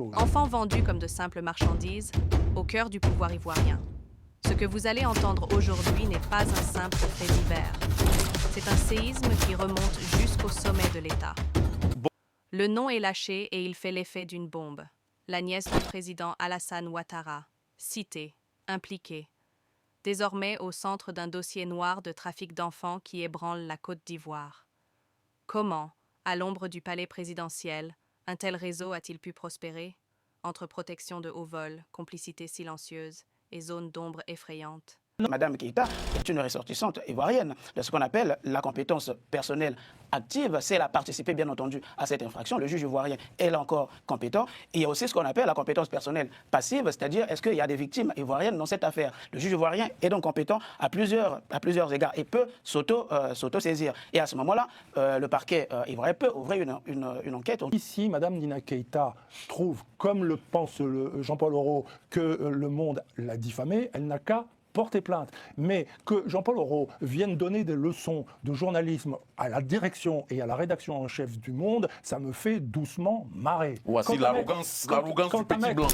Enfants vendus comme de simples marchandises, au cœur du pouvoir ivoirien. Ce que vous allez entendre aujourd'hui n'est pas un simple fait divers. C'est un séisme qui remonte jusqu'au sommet de l'État. Le nom est lâché et il fait l'effet d'une bombe. La nièce du président Alassane Ouattara, citée, impliquée, désormais au centre d'un dossier noir de trafic d'enfants qui ébranle la Côte d'Ivoire. Comment, à l'ombre du palais présidentiel, un tel réseau a-t-il pu prospérer, entre protection de haut vol, complicité silencieuse et zones d'ombre effrayantes? Madame Keïta est une ressortissante ivoirienne de ce qu'on appelle la compétence personnelle active. Si elle a participé, bien entendu, à cette infraction, le juge ivoirien est là encore compétent. Et il y a aussi ce qu'on appelle la compétence personnelle passive, c'est-à-dire est-ce qu'il y a des victimes ivoiriennes dans cette affaire. Le juge ivoirien est donc compétent à plusieurs égards et peut s'auto-saisir. Et à ce moment-là, le parquet ivoirien peut ouvrir une enquête. Ici, Madame Nina Keïta trouve, comme le pense Jean-Paul Aureau, que le Monde l'a diffamée, elle n'a qu'à porter plainte. Mais que Jean-Paul Aureau vienne donner des leçons de journalisme à la direction et à la rédaction en chef du Monde, ça me fait doucement marrer. Voici l'arrogance du petit blanc.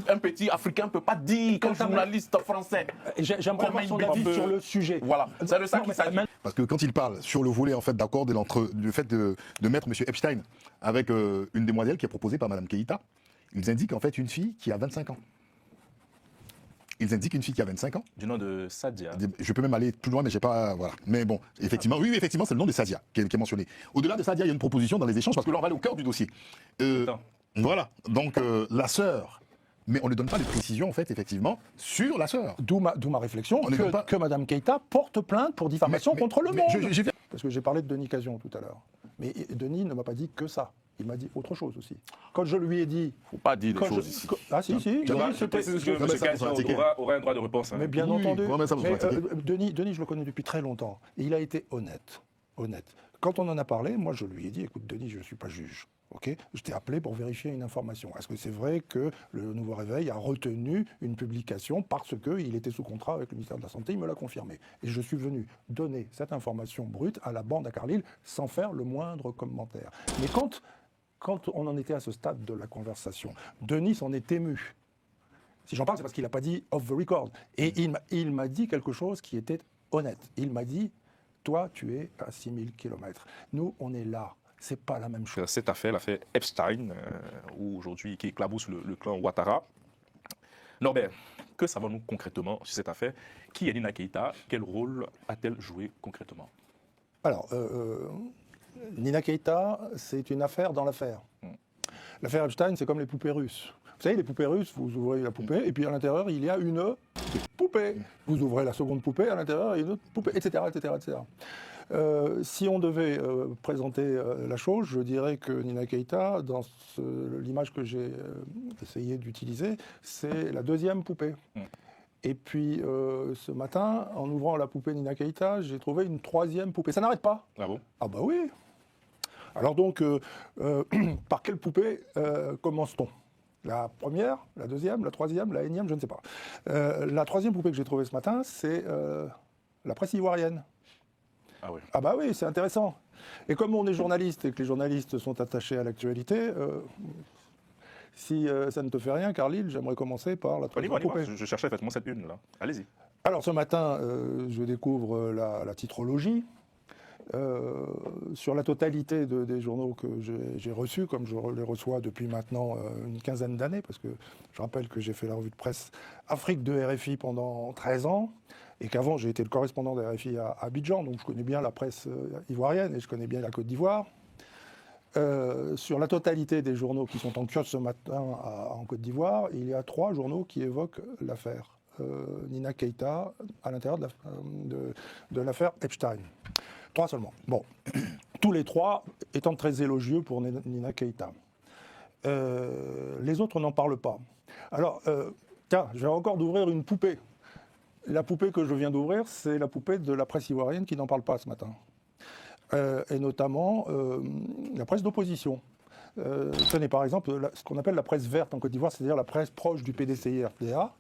Un petit Africain ne peut pas dire qu'un journaliste français. J'aimerais avoir son avis sur le sujet. Voilà, c'est de ça qu'il s'agit. Parce que quand il parle sur le volet en fait, d'accord du fait de mettre M. Epstein avec une demoiselle qui est proposée par Mme Keïta, ils indiquent en fait une fille qui a 25 ans. Ils indiquent une fille qui a 25 ans. Du nom de Sadia. Je peux même aller plus loin, mais j'ai pas. Voilà. Mais bon, effectivement, oui, effectivement, c'est le nom de Sadia qui est mentionné. Au-delà de Sadia, il y a une proposition dans les échanges, parce que là, on va aller au cœur du dossier. Voilà. Donc, la sœur. Mais on ne donne pas de précisions, en fait, effectivement, sur la sœur. D'où ma réflexion que Mme Keïta porte plainte pour diffamation contre le Monde. Parce que j'ai parlé de Denis Cazion tout à l'heure. Mais Denis ne m'a pas dit que ça. Il m'a dit autre chose aussi. Quand je lui ai dit... Il ne faut pas dire des choses ici. Ah si. Je précise que M. Cazion aura un droit de réponse. Mais bien entendu. Denis, je le connais depuis très longtemps. Et il a été honnête. Quand on en a parlé, moi je lui ai dit, écoute Denis, je ne suis pas juge. Okay, je t'ai appelé pour vérifier une information. Est-ce que c'est vrai que le Nouveau Réveil a retenu une publication parce qu'il était sous contrat avec le ministère de la Santé? Il me l'a confirmé. Et je suis venu donner cette information brute à la bande à Carlyle sans faire le moindre commentaire. Mais quand on en était à ce stade de la conversation, Denis s'en est ému. Si j'en parle, c'est parce qu'il n'a pas dit off the record. Et il m'a dit quelque chose qui était honnête. Il m'a dit, toi, tu es à 6000 km. Nous, on est là. C'est pas la même chose. Cette affaire, l'affaire Epstein, aujourd'hui qui éclabousse le clan Ouattara. Norbert, que savons-nous concrètement sur cette affaire? Qui est Nina Keïta? Quel rôle a-t-elle joué concrètement? Alors, Nina Keïta, c'est une affaire dans l'affaire. L'affaire Epstein, c'est comme les poupées russes. Vous savez, les poupées russes, vous ouvrez la poupée, et puis à l'intérieur, il y a une poupée. Vous ouvrez la seconde poupée, à l'intérieur, il y a une autre poupée, etc., etc., etc. Si on devait présenter la chose, je dirais que Nina Keïta, dans l'image que j'ai essayé d'utiliser, c'est la deuxième poupée. Et puis ce matin, en ouvrant la poupée Nina Keïta, j'ai trouvé une troisième poupée. Ça n'arrête pas. Ah bon? Ah bah oui. Alors donc, par quelle poupée commence-t-on? La première, la deuxième, la troisième, la énième, je ne sais pas. La troisième poupée que j'ai trouvée ce matin, c'est la presse ivoirienne. Ah oui. Ah bah oui, c'est intéressant. Et comme on est journaliste et que les journalistes sont attachés à l'actualité, si ça ne te fait rien, Carlyle, j'aimerais commencer par la troisième poupée. Je cherchais effectivement cette une là. Allez-y. Alors ce matin, je découvre la titrologie. Sur la totalité des journaux que j'ai reçus, comme je les reçois depuis maintenant une quinzaine d'années, parce que je rappelle que j'ai fait la revue de presse Afrique de RFI pendant 13 ans, et qu'avant j'ai été le correspondant de RFI à Abidjan, donc je connais bien la presse ivoirienne et je connais bien la Côte d'Ivoire. Sur la totalité des journaux qui sont en kiosque ce matin en Côte d'Ivoire, il y a 3 journaux qui évoquent l'affaire Nina Keïta à l'intérieur de l'affaire Epstein. 3 seulement. Bon, tous les 3 étant très élogieux pour Nina Keïta. Les autres n'en parlent pas. Alors, tiens, je vais encore d'ouvrir une poupée. La poupée que je viens d'ouvrir, c'est la poupée de la presse ivoirienne qui n'en parle pas ce matin. Et notamment la presse d'opposition. Tenez, par exemple, ce qu'on appelle la presse verte en Côte d'Ivoire, c'est-à-dire la presse proche du PDCI-RDA.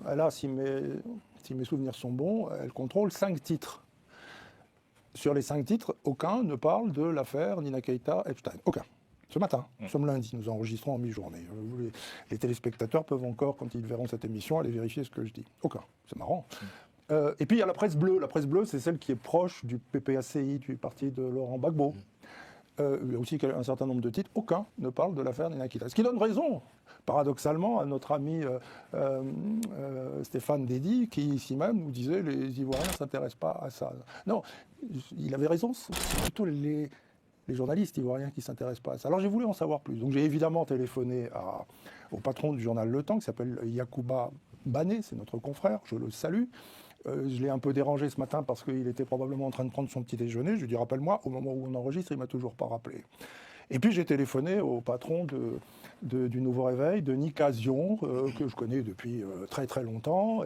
Elle a, si mes souvenirs sont bons, elle contrôle 5 titres. Sur les 5 titres, aucun ne parle de l'affaire Nina Keïta Epstein. Aucun. Ce matin, nous sommes lundi, nous enregistrons en mi-journée. Les téléspectateurs peuvent encore, quand ils verront cette émission, aller vérifier ce que je dis. Aucun, c'est marrant. Et puis il y a la presse bleue. La presse bleue, c'est celle qui est proche du PPACI, du parti de Laurent Gbagbo. Il y a aussi un certain nombre de titres. Aucun ne parle de l'affaire Nina Keita. Ce qui donne raison, paradoxalement, à notre ami Stéphane Dédy, qui ici même nous disait les Ivoiriens ne s'intéressent pas à ça. Non, il avait raison, c'est plutôt les journalistes ivoiriens qui ne s'intéressent pas à ça. Alors j'ai voulu en savoir plus. Donc j'ai évidemment téléphoné au patron du journal Le Temps, qui s'appelle Yacouba Bané, c'est notre confrère, je le salue. Je l'ai un peu dérangé ce matin parce qu'il était probablement en train de prendre son petit déjeuner. Je lui ai dit, rappelle-moi, au moment où on enregistre, il ne m'a toujours pas rappelé. Et puis j'ai téléphoné au patron du Nouveau Réveil, Denis Cazion, que je connais depuis très très longtemps.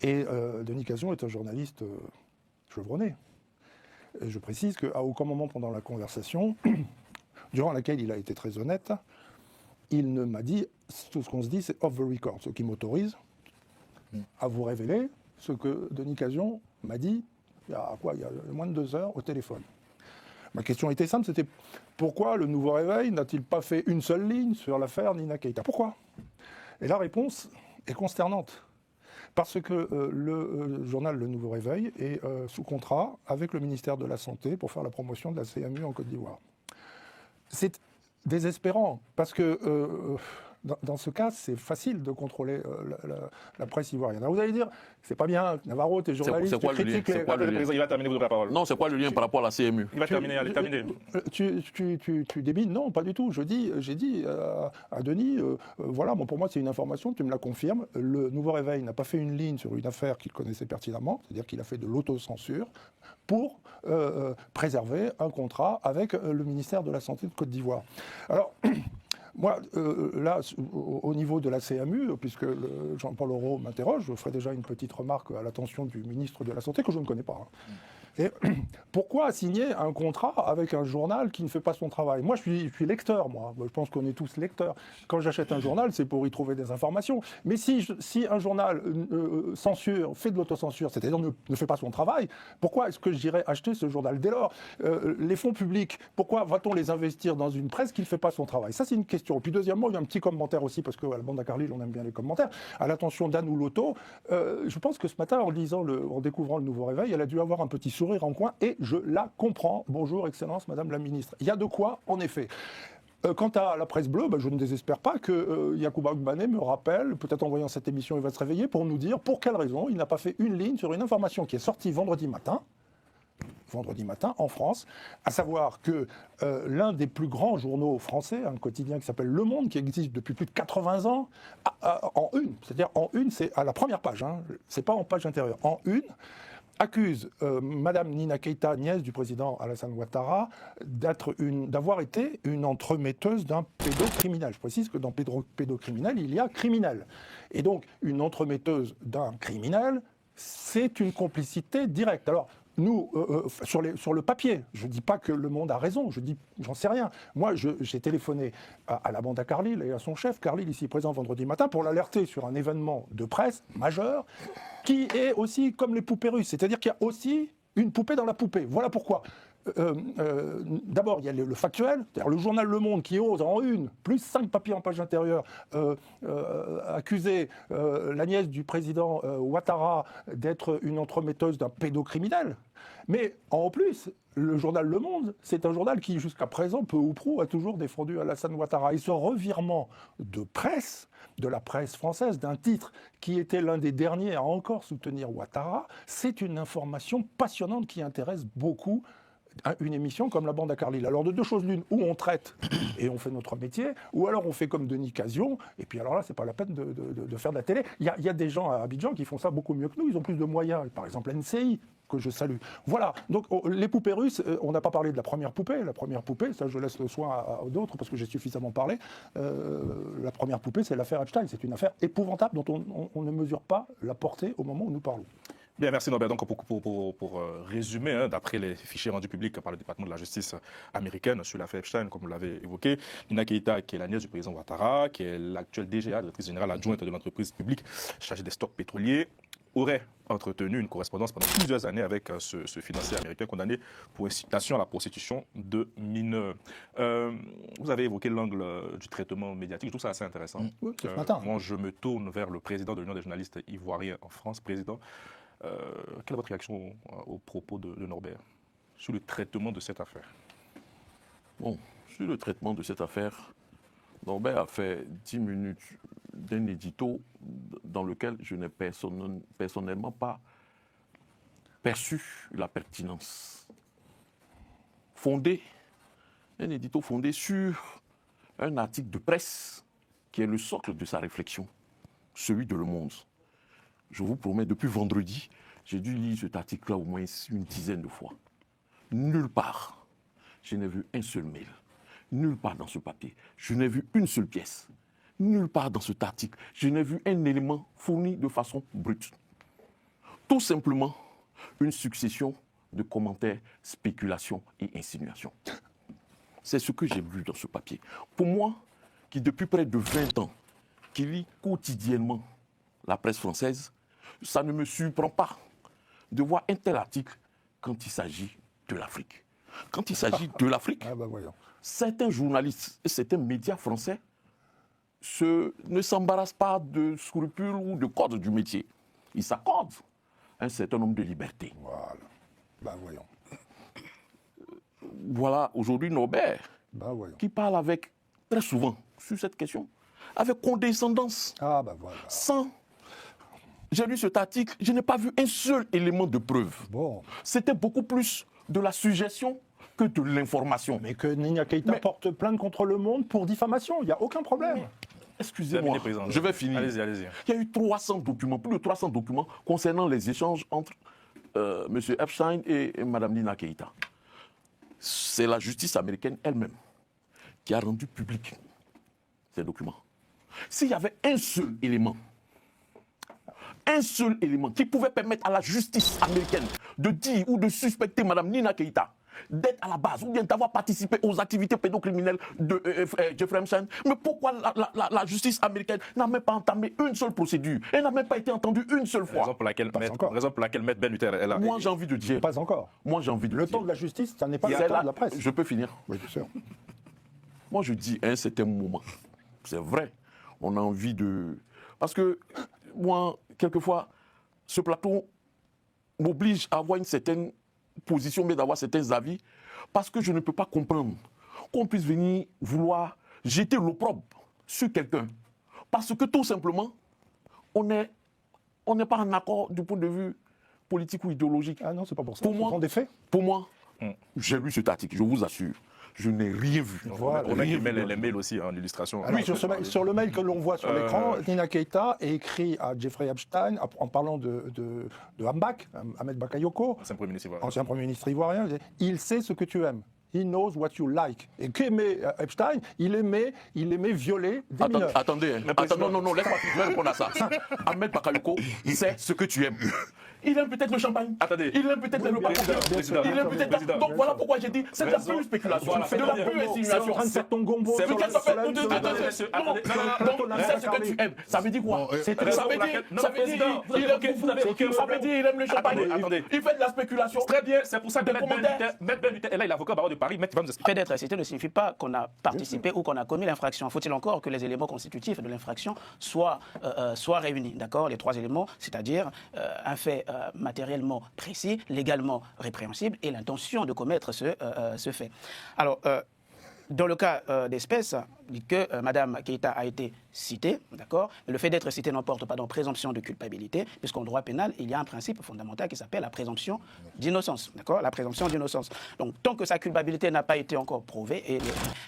Et Denis Cazion est un journaliste chevronné. Et je précise qu'à aucun moment pendant la conversation, durant laquelle il a été très honnête, il ne m'a dit, tout ce qu'on se dit, c'est off the record, ce qui m'autorise à vous révéler ce que Denis Cazion m'a dit il y a moins de 2 heures au téléphone. Ma question était simple, c'était pourquoi le Nouveau Réveil n'a-t-il pas fait une seule ligne sur l'affaire Nina Keita? Pourquoi? Et la réponse est consternante. Parce que le journal Le Nouveau Réveil est sous contrat avec le ministère de la Santé pour faire la promotion de la CMU en Côte d'Ivoire. C'est désespérant, parce que dans ce cas, c'est facile de contrôler la presse ivoirienne. Alors vous allez dire, c'est pas bien, Navarro, t'es journaliste, tu critiques les... Il va terminer, vous aurez la parole. Non, c'est quoi le lien par rapport à la CMU? Il va terminer, allez, terminer. Tu débines? Non, pas du tout. J'ai dit à Denis, voilà, bon, pour moi c'est une information, tu me la confirmes. Le Nouveau Réveil n'a pas fait une ligne sur une affaire qu'il connaissait pertinemment, c'est-à-dire qu'il a fait de l'autocensure pour préserver un contrat avec le ministère de la Santé de Côte d'Ivoire. Alors... Moi, là, au niveau de la CMU, puisque Jean-Paul Aureau m'interroge, je ferai déjà une petite remarque à l'attention du ministre de la Santé, que je ne connais pas. Et pourquoi signer un contrat avec un journal qui ne fait pas son travail? Moi, je suis lecteur, moi. Je pense qu'on est tous lecteurs. Quand j'achète un journal, c'est pour y trouver des informations. Mais si un journal fait de l'autocensure, c'est-à-dire ne fait pas son travail, pourquoi est-ce que j'irais acheter ce journal? Dès lors, les fonds publics, pourquoi va-t-on les investir dans une presse qui ne fait pas son travail? Ça, c'est une question. Et puis deuxièmement, il y a un petit commentaire aussi, parce qu'à la bande à Carlyle, on aime bien les commentaires, à l'attention d'Anne Ouloto. Je pense que ce matin, en découvrant le Nouveau Réveil, elle a dû avoir un petit sourire en coin, et je la comprends. Bonjour, Excellence, Madame la Ministre. Il y a de quoi, en effet. Quant à la presse bleue, je ne désespère pas que Yacouba Bané me rappelle, peut-être en voyant cette émission, il va se réveiller pour nous dire pour quelle raison il n'a pas fait une ligne sur une information qui est sortie vendredi matin en France, à savoir que l'un des plus grands journaux français, un quotidien qui s'appelle Le Monde, qui existe depuis plus de 80 ans, en une, c'est-à-dire en une, c'est à la première page, c'est pas en page intérieure, en une, accuse Madame Nina Keita, nièce du président Alassane Ouattara, d'avoir été une entremetteuse d'un pédocriminel. Je précise que dans pédocriminel, il y a criminel. Et donc, une entremetteuse d'un criminel, c'est une complicité directe. Alors, nous, sur le papier, je ne dis pas que Le Monde a raison, j'en sais rien. Moi, j'ai téléphoné à la bande à Carlyle et à son chef, Carlyle, ici présent vendredi matin, pour l'alerter sur un événement de presse majeur, qui est aussi comme les poupées russes, c'est-à-dire qu'il y a aussi une poupée dans la poupée. Voilà pourquoi. D'abord, il y a le factuel, c'est-à-dire le journal Le Monde qui ose en une, plus 5 papiers en page intérieure, accuser la nièce du président Ouattara d'être une entremetteuse d'un pédocriminel. Mais en plus, le journal Le Monde, c'est un journal qui, jusqu'à présent, peu ou prou, a toujours défendu Alassane Ouattara. Et ce revirement de presse, de la presse française, d'un titre qui était l'un des derniers à encore soutenir Ouattara, c'est une information passionnante qui intéresse beaucoup une émission comme la bande à Carlyle. Alors de deux choses l'une, où on traite et on fait notre métier, ou alors on fait comme Denis Cazion, et puis alors là, c'est pas la peine de faire de la télé. Il y a des gens à Abidjan qui font ça beaucoup mieux que nous, ils ont plus de moyens, par exemple NCI, que je salue. Voilà, donc les poupées russes, on n'a pas parlé de la première poupée, ça je laisse le soin à d'autres, parce que j'ai suffisamment parlé. La première poupée, c'est l'affaire Epstein, c'est une affaire épouvantable dont on ne mesure pas la portée au moment où nous parlons. Bien, merci Norbert. Donc, pour résumer, d'après les fichiers rendus publics par le département de la justice américaine sur l'affaire Epstein, comme vous l'avez évoqué, Nina Keita, qui est la nièce du président Ouattara, qui est l'actuelle DGA, directrice générale adjointe de l'entreprise publique chargée des stocks pétroliers, aurait entretenu une correspondance pendant plusieurs années avec ce financier américain condamné pour incitation à la prostitution de mineurs. Vous avez évoqué l'angle du traitement médiatique, je trouve ça assez intéressant. Oui, ce matin. Moi, je me tourne vers le président de l'Union des journalistes ivoiriens en France. Président, quelle est votre réaction aux propos de Norbert sur le traitement de cette affaire? Bon, sur le traitement de cette affaire, Norbert a fait 10 minutes d'un édito dans lequel je n'ai personnellement pas perçu la pertinence. Un édito fondé sur un article de presse qui est le socle de sa réflexion, celui de Le Monde. Je vous promets, depuis vendredi, j'ai dû lire cet article-là au moins une dizaine de fois. Nulle part, je n'ai vu un seul mail. Nulle part dans ce papier, je n'ai vu une seule pièce. Nulle part dans cet article, je n'ai vu un élément fourni de façon brute. Tout simplement, une succession de commentaires, spéculations et insinuations. C'est ce que j'ai lu dans ce papier. Pour moi, qui depuis près de 20 ans, qui lit quotidiennement la presse française, ça ne me surprend pas de voir un tel article quand il s'agit de l'Afrique. Quand il s'agit de l'Afrique, certains journalistes et certains médias français ne s'embarrassent pas de scrupules ou de codes du métier. Ils s'accordent un certain nombre de libertés. Voilà. Ben voyons. Voilà aujourd'hui Norbert, qui parle avec, très souvent, sur cette question, avec condescendance. Ah ben voilà. Sans... J'ai lu cet article, je n'ai pas vu un seul élément de preuve. Bon. C'était beaucoup plus de la suggestion que de l'information. Mais que Nina Keïta porte plainte contre Le Monde pour diffamation, il n'y a aucun problème. Excusez-moi, je vais finir. Allez-y, allez-y. Il y a eu 300 documents, plus de 300 documents concernant les échanges entre M. Epstein et Mme Nina Keïta. C'est la justice américaine elle-même qui a rendu public ces documents. S'il y avait un seul élément qui pouvait permettre à la justice américaine de dire ou de suspecter Mme Nina Keïta d'être à la base ou bien d'avoir participé aux activités pédocriminelles de Jeffrey Epstein, mais pourquoi la justice américaine n'a même pas entamé une seule procédure? Elle n'a même pas été entendue une seule fois. Raison pour laquelle Maître Ben Luther est là. Moi, j'ai envie de dire... Pas encore. Moi, j'ai envie de Le dire... temps de la justice, ça n'est pas le temps de la presse. Je peux finir? Oui, bien sûr. Moi, je dis à un certain moment, c'est vrai, on a envie de... Parce que, moi, quelquefois, ce plateau m'oblige à avoir une certaine position, mais d'avoir certains avis, parce que je ne peux pas comprendre qu'on puisse venir vouloir jeter l'opprobre sur quelqu'un. Parce que, tout simplement, on n'est pas en accord du point de vue politique ou idéologique. Ah non, c'est pas pour ça. Pour moi, des faits. Pour moi, j'ai lu cet article, je vous assure. Je n'ai rien vu. Voilà. On met les mails aussi en illustration. Oui, sur le mail que l'on voit sur l'écran, Nina Keïta a écrit à Jeffrey Epstein en parlant de Hambak, Ahmed Bakayoko, ancien Premier ministre ivoirien. Il sait ce que tu aimes. He knows what you like. Et qu'aimait Epstein, il aimait violer des mineurs. Attendez, non, laisse-moi répondre à ça. Ahmed Bakayoko sait ce que tu aimes. Il aime peut-être le champagne. Attendez. Il aime peut-être le président. Il aime peut-être. Donc voilà pourquoi j'ai dit, c'est de la pure spéculation. C'est de la pure insinuation. C'est en train de faire ton gombo. Non, il sait ce que tu aimes. Ça veut dire quoi? Ça veut dire il aime le champagne. Il fait de la spéculation. Très bien, c'est pour ça que Maître Ben Luther est là, l'avocat barreau de Paris. Maître, il va nous expliquer. Fait d'être cité ne signifie pas qu'on a participé ou qu'on a commis l'infraction. Faut-il encore que les éléments constitutifs de l'infraction soient réunis, d'accord? Les 3 éléments, c'est-à-dire un fait matériellement précis, légalement répréhensible et l'intention de commettre ce fait. Alors, dans le cas d'espèce, dit que Mme Keïta a été citée, d'accord? Le fait d'être citée n'emporte pas dans présomption de culpabilité, puisqu'en droit pénal, il y a un principe fondamental qui s'appelle la présomption d'innocence, d'accord? La présomption d'innocence. Donc, tant que sa culpabilité n'a pas été encore prouvée, et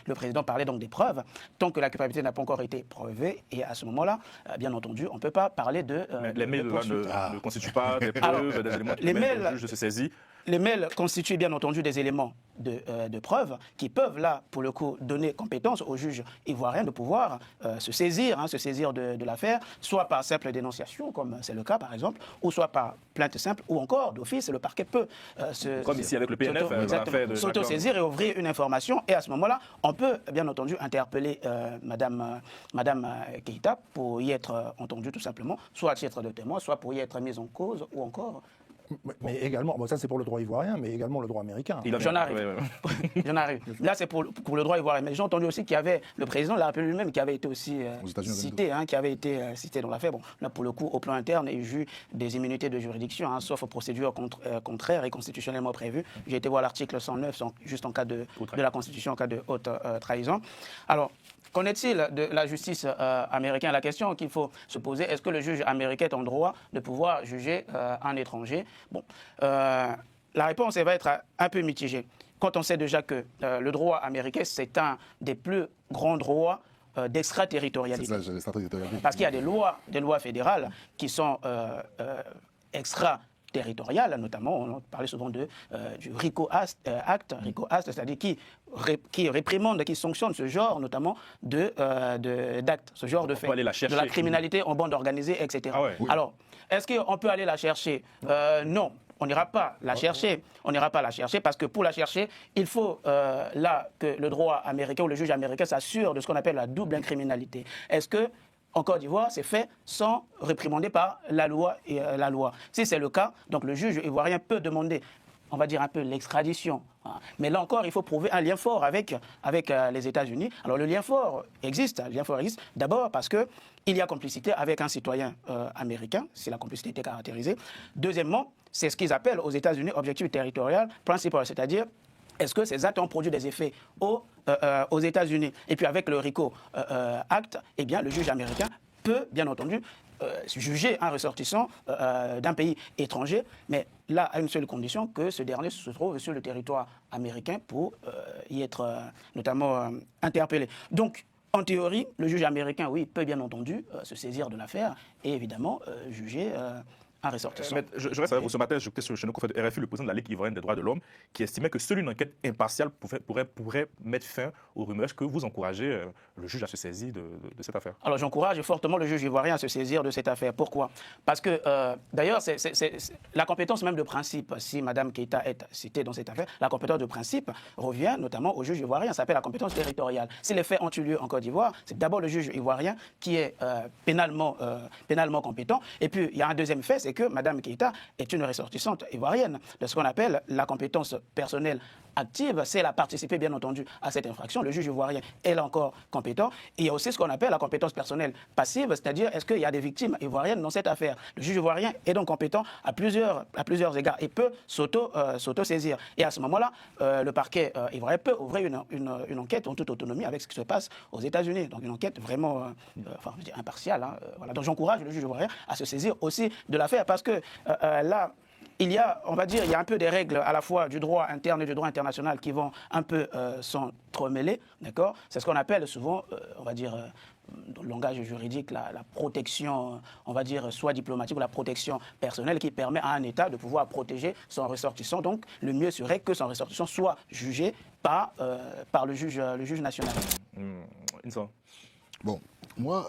le président parlait donc des preuves, tant que la culpabilité n'a pas encore été prouvée, et à ce moment-là, bien entendu, on ne peut pas parler de... les mails ne constituent pas des preuves, des éléments qui permettent au juge de se saisir les mails constituent bien entendu des éléments de preuve qui peuvent là, pour le coup, donner compétence au juge ivoirien de pouvoir se saisir de l'affaire, soit par simple dénonciation, comme c'est le cas par exemple, ou soit par plainte simple, ou encore d'office, le parquet peut comme ici avec le PNF, s'auto-saisir et ouvrir une information. Et à ce moment-là, on peut bien entendu interpeller Madame Keïta pour y être entendue tout simplement, soit à titre de témoin, soit pour y être mise en cause, ou encore... Mais également, bon, ça c'est pour le droit ivoirien, mais également le droit américain. J'en arrive. J'en arrive. Là, c'est pour le droit ivoirien. Mais j'ai entendu aussi qu'il y avait le président de la République lui-même qui avait été aussi cité, qui avait été cité dans l'affaire. Bon, là, pour le coup, au plan interne, il joue des immunités de juridiction, sauf aux procédures contraires et constitutionnellement prévues. J'ai été voir l'article 109, juste en cas de la Constitution, en cas de haute trahison. Alors, qu'en est-il de la justice américaine? La question qu'il faut se poser, est-ce que le juge américain est en droit de pouvoir juger un étranger? Bon, la réponse elle va être un peu mitigée. Quand on sait déjà que le droit américain, c'est un des plus grands droits d'extraterritorialité. Parce qu'il y a des lois fédérales qui sont extraterritoriales, notamment, on parlait souvent du RICO Act, c'est-à-dire qui réprimande, qui sanctionne ce genre, notamment, d'actes, ce genre de faits, de la criminalité en bande organisée, etc. Ah ouais. Oui. Alors, est-ce qu'on peut aller la chercher? Non. On n'ira pas la chercher. On n'ira pas la chercher parce que pour la chercher, il faut là que le droit américain ou le juge américain s'assure de ce qu'on appelle la double incriminalité. Est-ce que en Côte d'Ivoire, c'est fait sans réprimander par la loi et la loi? Si c'est le cas, donc le juge ivoirien peut demander, on va dire un peu l'extradition. Mais là encore, il faut prouver un lien fort avec les États-Unis. Alors le lien fort existe d'abord parce qu'il y a complicité avec un citoyen américain, si la complicité était caractérisée. Deuxièmement, c'est ce qu'ils appellent aux États-Unis objectif territorial principal, c'est-à-dire est-ce que ces actes ont produit des effets aux États-Unis? Et puis avec le RICO Act, eh bien, le juge américain peut, bien entendu, juger un ressortissant d'un pays étranger, mais là, à une seule condition, que ce dernier se trouve sur le territoire américain pour y être notamment interpellé. Donc, en théorie, le juge américain, oui, peut bien entendu se saisir de l'affaire et évidemment juger un ressortissant. Je reste avec vous ce matin, j'écoutais chez nos confrères de RFI le président de la Ligue ivoirienne des droits de l'homme qui estimait que seule une enquête impartiale pourrait mettre fin aux rumeurs. Est-ce que vous encouragez le juge à se saisir de cette affaire? Alors j'encourage fortement le juge ivoirien à se saisir de cette affaire. Pourquoi? Parce que d'ailleurs, c'est la compétence même de principe, si Mme Keïta est citée dans cette affaire, la compétence de principe revient notamment au juge ivoirien, ça s'appelle la compétence territoriale. Si les faits ont eu lieu en Côte d'Ivoire, c'est d'abord le juge ivoirien qui est pénalement compétent. Et puis il y a un deuxième fait, c'est que Mme Keïta est une ressortissante ivoirienne de ce qu'on appelle la compétence personnelle active, c'est elle a participé bien entendu à cette infraction. Le juge ivoirien est là encore compétent. Et il y a aussi ce qu'on appelle la compétence personnelle passive, c'est-à-dire est-ce qu'il y a des victimes ivoiriennes dans cette affaire. Le juge ivoirien est donc compétent à plusieurs égards et peut s'auto-saisir. Et à ce moment-là, le parquet ivoirien peut ouvrir une enquête en toute autonomie avec ce qui se passe aux États-Unis. Donc une enquête vraiment impartiale. Voilà. Donc j'encourage le juge ivoirien à se saisir aussi de l'affaire parce que là, il y a, on va dire, il y a un peu des règles à la fois du droit interne et du droit international qui vont un peu s'entremêler, d'accord? C'est ce qu'on appelle souvent, on va dire, dans le langage juridique, la protection, on va dire, soit diplomatique ou la protection personnelle qui permet à un État de pouvoir protéger son ressortissant. Donc, le mieux serait que son ressortissant soit jugé par le juge national. Insa. Bon, moi,